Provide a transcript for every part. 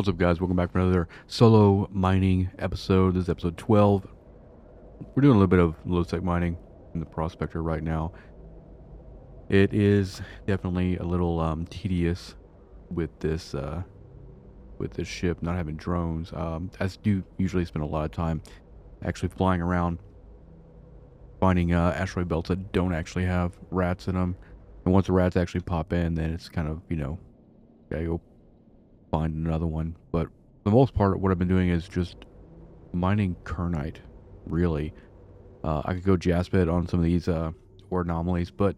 What's up, guys? Welcome back for another solo mining episode. This is episode 12. We're doing a little bit of low-sec mining in the Prospector right now. It is definitely a little tedious with this ship not having drones. As do usually spend a lot of time actually flying around, finding asteroid belts that don't actually have rats in them. And once the rats actually pop in, then it's kind of, gotta go find another one. But for the most part, what I've been doing is just mining kernite, really. I could go jaspit on some of these ore anomalies, but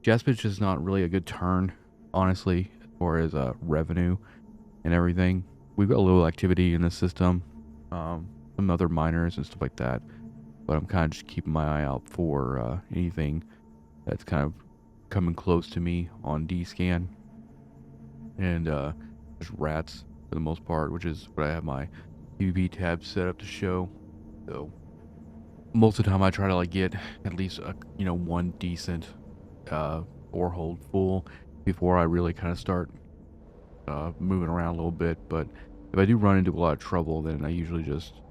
jaspit's just not really a good turn, honestly, as far as revenue and everything. We've got a little activity in the system, some other miners and stuff like that, but I'm kind of just keeping my eye out for anything that's kind of coming close to me on D-scan. And just rats for the most part, which is what I have my PvP tab set up to show. So most of the time I try to like get at least one decent ore hold full before I really kind of start moving around a little bit. But if I do run into a lot of trouble, then I usually just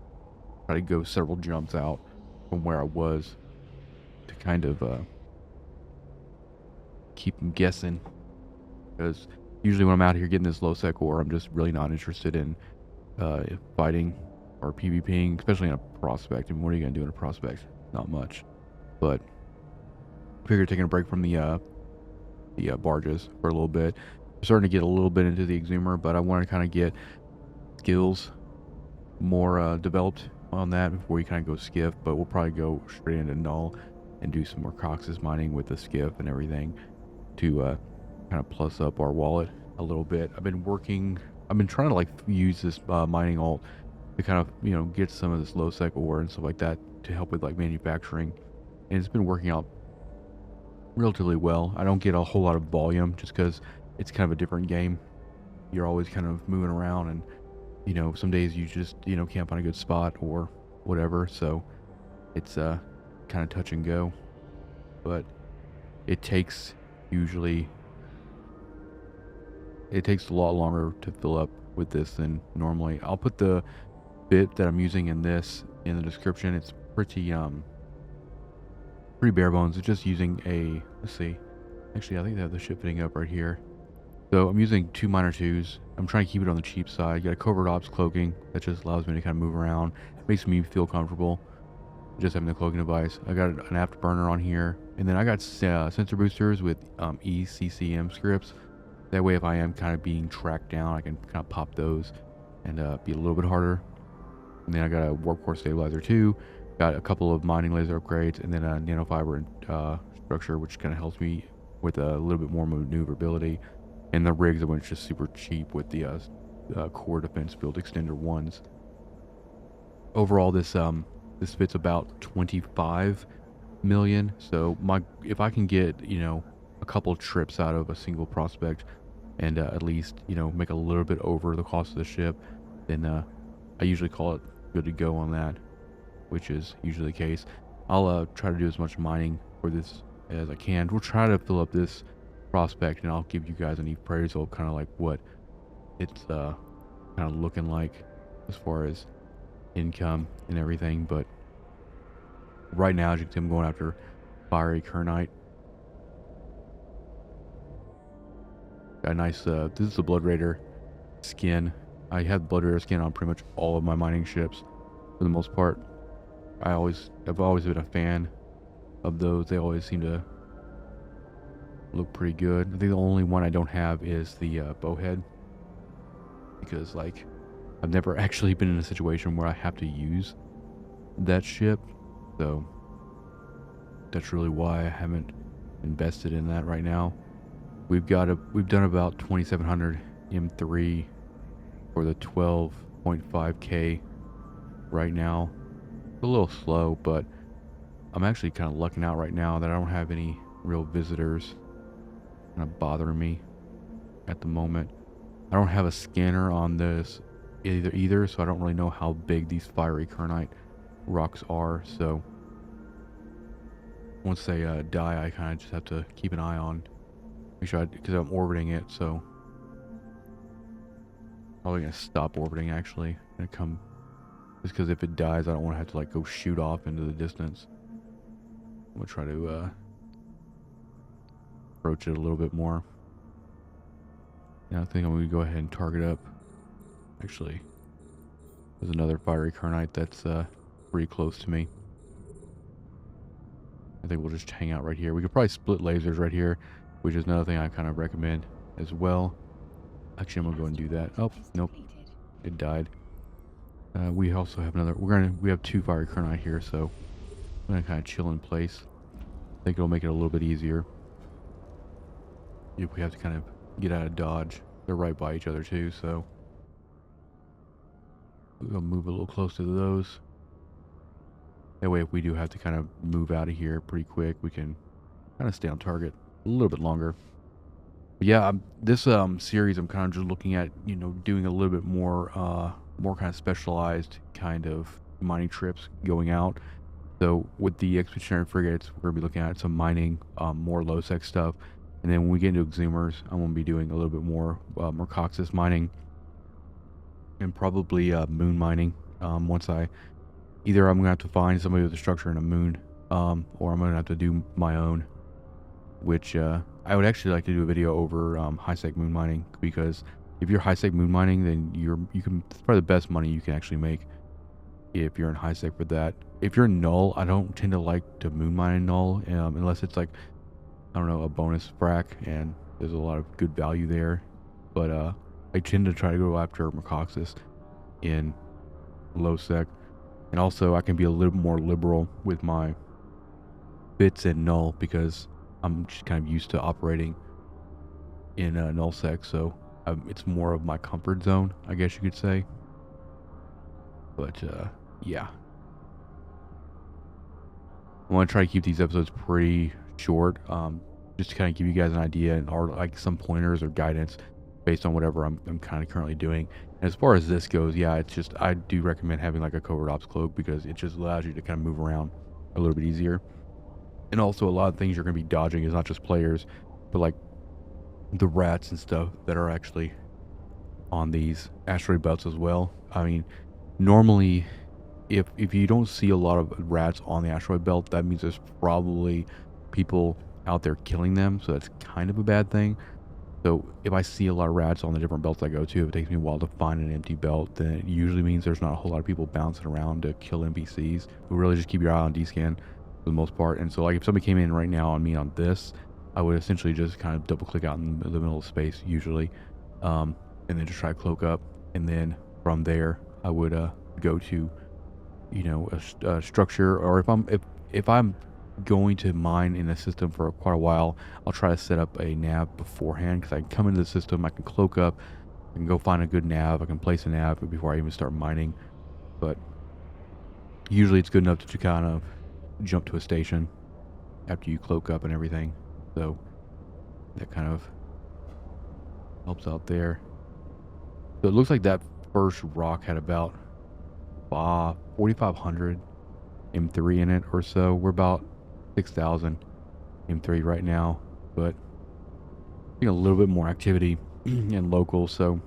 try to go several jumps out from where I was to kind of keep them guessing, because usually when I'm out here getting this low sec ore, I'm just really not interested in fighting or PvPing, especially in a prospect. I mean, what are you going to do in a prospect? Not much. But I figured taking a break from the barges for a little bit. I'm starting to get a little bit into the exhumer, but I want to kind of get skills more developed on that before we kind of go skiff. But we'll probably go straight into null and do some more coxes mining with the skiff and everything to kind of plus up our wallet a little bit. I've been trying to like use this mining alt to kind of get some of this low sec ore and stuff like that to help with like manufacturing, and it's been working out relatively well. I don't get a whole lot of volume just because it's kind of a different game. You're always kind of moving around, and some days you just can't find a good spot or whatever, so it's kind of touch and go. But it takes a lot longer to fill up with this than normally. I'll put the bit that I'm using in this in the description. It's pretty bare bones. It's just using let's see. Actually, I think they have the ship fitting up right here. So I'm using 2 miner 2s. I'm trying to keep it on the cheap side. Got a Covert ops cloaking that just allows me to kind of move around. It makes me feel comfortable just having the cloaking device. I got an Afterburner on here, and then I got sensor boosters with ECCM scripts. That way, if I am kind of being tracked down, I can kind of pop those and be a little bit harder. And then I got a warp core stabilizer too. Got a couple of mining laser upgrades, and then a nanofiber structure, which kind of helps me with a little bit more maneuverability. And the rigs, I went just super cheap with the core defense field extender ones. Overall, this fits about 25 million. So if I can get a couple trips out of a single prospect and at least make a little bit over the cost of the ship, then I usually call it good to go on that, which is usually the case. I'll try to do as much mining for this as I can. We'll try to fill up this prospect, and I'll give you guys an appraisal, kind of like what it's kind of looking like as far as income and everything. But right now, as you can see, I'm going after fiery kernite. Got a nice this is the Blood Raider skin. I have Blood Raider skin on pretty much all of my mining ships for the most part. I've always been a fan of those. They always seem to look pretty good. I think the only one I don't have is the bowhead, because like I've never actually been in a situation where I have to use that ship, so that's really why I haven't invested in that right now. We've done about 2,700 M3 for the 12.5K right now. It's a little slow, but I'm actually kind of lucking out right now that I don't have any real visitors kind of bothering me at the moment. I don't have a scanner on this either, so I don't really know how big these fiery kernite rocks are. So once they die, I kind of just have to keep an eye on, make sure because I'm orbiting it, so Probably gonna stop orbiting actually. Gonna come just because if it dies, I don't want to have to like go shoot off into the distance. I'm gonna try to approach it a little bit more. Yeah, I think I'm gonna go ahead and target up. Actually, there's another fiery kernite that's pretty close to me. I think we'll just hang out right here. We could probably split lasers right here, which is another thing I kind of recommend as well. Actually, I'm gonna go and do that. Oh, nope, it died. We also have another. We have 2 fiery kernite here, so I'm gonna kind of chill in place. I think it'll make it a little bit easier if we have to kind of get out of dodge. They're right by each other too, so we'll move a little closer to those. That way, if we do have to kind of move out of here pretty quick, we can kind of stay on target a little bit longer. But yeah, this series, I'm kind of just looking at, you know, doing a little bit more kind of specialized kind of mining trips going out. So with the expeditionary frigates, we're going to be looking at some mining, more low-sec stuff. And then when we get into exhumers, I'm going to be doing a little bit more Mercoxis mining and probably moon mining. Once either I'm going to have to find somebody with a structure in a moon, or I'm going to have to do my own, which I would actually like to do a video over high-sec moon mining, because if you're high-sec moon mining, then it's probably the best money you can actually make if you're in high-sec for that. If you're in null, I don't tend to like to moon mine in null, unless it's like, I don't know, a bonus frac, and there's a lot of good value there. But I tend to try to go after Mercoxis in low sec, and also I can be a little more liberal with my bits in null because I'm just kind of used to operating in null sec, so it's more of my comfort zone, I guess you could say. But yeah, I want to try to keep these episodes pretty short, just to kind of give you guys an idea and or like some pointers or guidance based on whatever I'm kind of currently doing. And as far as this goes, yeah, it's just I do recommend having like a covert ops cloak because it just allows you to kind of move around a little bit easier. And also a lot of things you're going to be dodging is not just players, but like the rats and stuff that are actually on these asteroid belts as well. I mean, normally if you don't see a lot of rats on the asteroid belt, that means there's probably people out there killing them, so that's kind of a bad thing. So if I see a lot of rats on the different belts I go to, if it takes me a while to find an empty belt, then it usually means there's not a whole lot of people bouncing around to kill NPCs. But really just keep your eye on D-scan for the most part. And so like if somebody came in right now on me on this, I would essentially just kind of double click out in the middle of space usually, and then just try to cloak up, and then from there I would go to, you know, a structure, or if I'm going to mine in the system for quite a while, I'll try to set up a nav beforehand, because I can come into the system, I can cloak up, I can go find a good nav, I can place a nav before I even start mining. But usually it's good enough to kind of jump to a station after you cloak up and everything, so that kind of helps out there. So it looks like that first rock had about 4,500 M3 in it or so. We're about 6,000 M3 right now, but I think a little bit more activity in local, so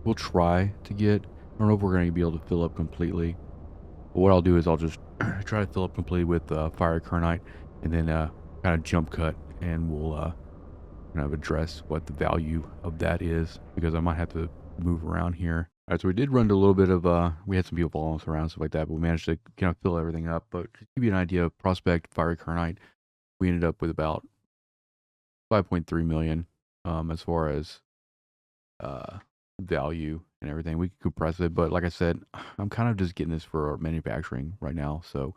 we'll try to get, I don't know if we're going to be able to fill up completely, but what I'll do is I'll just try to fill up completely with fire kernite, and then kind of jump cut, and we'll kind of address what the value of that is, because I might have to move around here. All right, so we did run to a little bit of, we had some people following us around, stuff like that, but we managed to kind of fill everything up. But to give you an idea of Prospect Fiery Kernite, we ended up with about 5.3 million as far as value and everything. We could compress it, but like I said, I'm kind of just getting this for manufacturing right now, so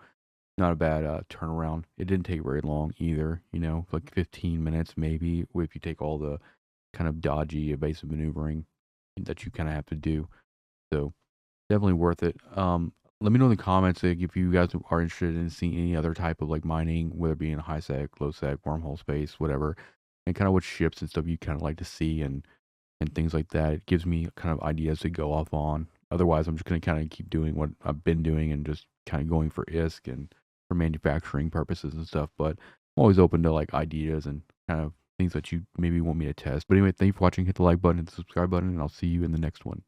not a bad turnaround. It didn't take very long either, you know, like 15 minutes maybe, if you take all the kind of dodgy evasive maneuvering that you kind of have to do. So definitely worth it. Let me know in the comments, like, if you guys are interested in seeing any other type of like mining, whether it be in high sec, low sec, wormhole space, whatever, and kind of what ships and stuff you kind of like to see, and things like that. It gives me kind of ideas to go off on. Otherwise, I'm just going to kind of keep doing what I've been doing and just kind of going for ISK and for manufacturing purposes and stuff. But I'm always open to like ideas and kind of things that you maybe want me to test. But anyway, thank you for watching. Hit the like button, hit the subscribe button, and I'll see you in the next one.